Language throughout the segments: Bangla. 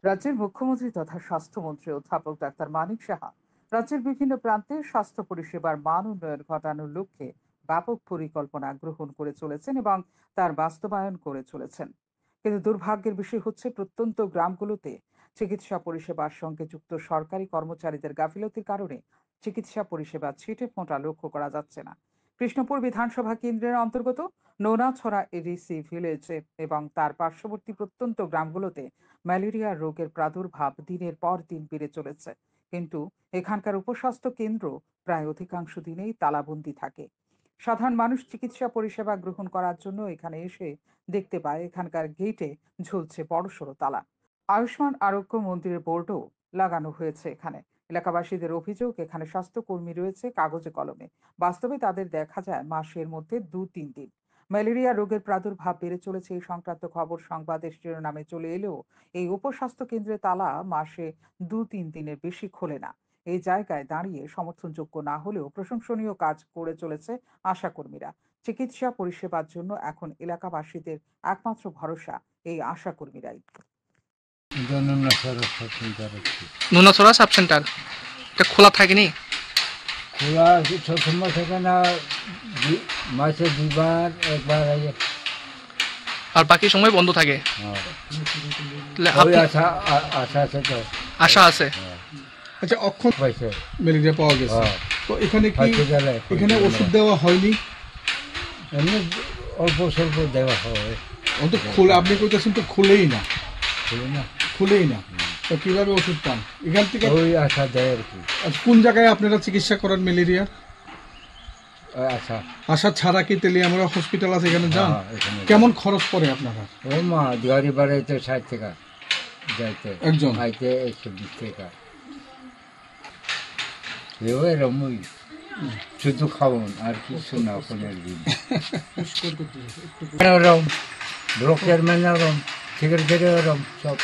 রাজ্যের মুখ্যমন্ত্রী তথা স্বাস্থ্যমন্ত্রী অধ্যাপক ডাক্তার মানিক সাহা রাজ্যের বিভিন্ন প্রান্তে স্বাস্থ্য পরিষেবার মান উন্নয়ন ঘটানোর লক্ষ্যে ব্যাপক পরিকল্পনা গ্রহণ করে চলেছেন এবং তার বাস্তবায়ন করে চলেছেন। কিন্তু দুর্ভাগ্যের বিষয় হচ্ছে প্রত্যন্ত গ্রামগুলোতে চিকিৎসা পরিষেবার সঙ্গে যুক্ত সরকারি কর্মচারীদের গাফিলতির কারণে চিকিৎসা পরিষেবা ছিটে ফোঁটা লক্ষ্য করা যাচ্ছে না। কৃষ্ণপুর বিধানসভা কেন্দ্রের অন্তর্গত নোনাছড়া এডিসি ভিলেজে এবং তার পার্শ্ববর্তী প্রত্যন্ত গ্রামগুলোতে ম্যালেরিয়া রোগের প্রাদুর্ভাব দিনের পর দিন বেড়ে চলেছে, কিন্তু এখানকার উপস্বাস্থ্য কেন্দ্র প্রায় অধিকাংশ দিনেই তালাবন্দি থাকে। সাধারণ মানুষ চিকিৎসা পরিষেবা গ্রহণ করার জন্য এখানে এসে দেখতে পায় এখানকার গেটে ঝুলছে বড়সড় তালা। আয়ুষ্মান আরোগ্য মন্দিরের বোর্ডও লাগানো হয়েছে এখানে। এলাকাবাসীদের অভিযোগ, এখানে স্বাস্থ্যকর্মী রয়েছে কাগজে কলমে, বাস্তবে তাদের দেখা যায় মাসের মধ্যে 2-3 দিন। ম্যালেরিয়া রোগের প্রাদুর্ভাব বেড়ে চলেছে এই সংক্রান্ত খবর সংবাদের শিরোনামে চলে এলেও এই উপস্বাস্থ্য কেন্দ্রে তালা মাসে 2-3 দিনের বেশি খোলে না। এই জায়গায় দাঁড়িয়ে সমর্থনযোগ্য না হলেও প্রশংসনীয় কাজ করে চলেছে আশাকর্মীরা। চিকিৎসা পরিষেবার জন্য এখন এলাকাবাসীদের একমাত্র ভরসা এই আশাকর্মীরাই। নুনাছড়া সাব সেন্টার এটা খোলা থাকেনি? খোলা সবসময় থাকে না, মাসে 2বার 1বার আগে। আর বাকি সময় বন্ধ থাকে? তাহলে ওই আপনি- আশা আশা আছে তো। আশা আছে। আচ্ছা, অক্ষম পাইছে ম্যালেরিয়া পাওয়া গেছে, তো এখানে কি হয়তো গেলে এখানে ওষুধ দেওয়া হয়নি? এমনি অল্প স্বল্প দেওয়া হয়। ও তো খুলে, আপনি কইতেছেন তো খুলেই না, খুলে না, খুলেই না, তো কিভাবে ওষুধ পান এখান থেকে? ওই আশা দেয় আর কি। আচ্ছা, কোন জায়গায় আপনারা চিকিৎসা করেন ম্যালেরিয়া? ওই আশা। আশা ছাড়া কি তেলিয়ামরা হসপিটাল আছে, এখানে যান? হ্যাঁ, এখানে কেমন খরচ পড়ে আপনারা? ওই মা গাড়ি বাড়াইতে 60 টাকা যাইতে, একজন? আইতে 120 টাকা। এরমই শুধু খাওয়ান আর কিছু না। পনের দিন ওরম ব্লক চেয়ারম্যান ওরম, সেক্রেটারি ওরম সব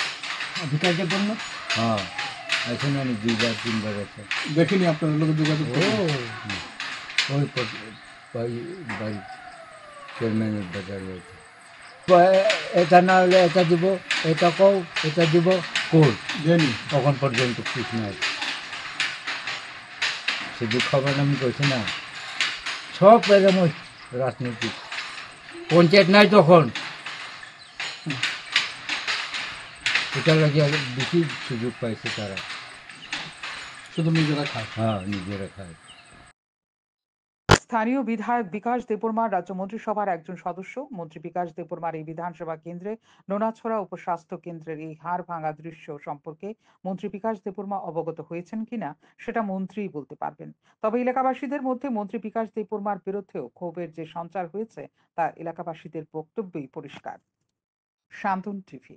বিকাশের জন্য হ্যাঁ এখন আমি 2বার 3বার আছে। দেখিনি আপনার লোক যোগাযোগ ও করে। ওই বাড়ি চেয়ারম্যানের বাজার হয়েছে, এটা না হলে এটা দিব, এটা কও, এটা দিব, কোর জানি তখন পর্যন্ত কিছু নাই। শুধু খবর আমি কইছি না, সব এরকম রাজনীতি। পঞ্চায়েত নাই তখন, এটা লাগে বেশি সুযোগ পাইছে তারা। শুধু নিজেরা খায়। হ্যাঁ, নিজেরা খায়। স্থানীয় বিধায়ক বিকাশ দেববর্মা রাজ্য মন্ত্রিসভার একজন সদস্য। মন্ত্রী বিকাশ দেববর্মার এই বিধানসভা কেন্দ্রে নোনাছড়া উপস্বাস্থ্য কেন্দ্রের এই হাড় ভাঙা দৃশ্য সম্পর্কে মন্ত্রী বিকাশ দেববর্মা অবগত হয়েছেন কিনা সেটা মন্ত্রীই বলতে পারবেন। তবে এলাকাবাসীদের মধ্যে মন্ত্রী বিকাশ দেববর্মার বিরুদ্ধেও ক্ষোভের যে সঞ্চার হয়েছে তা এলাকাবাসীদের বক্তব্যেই পরিষ্কার। শান্তন টিভি।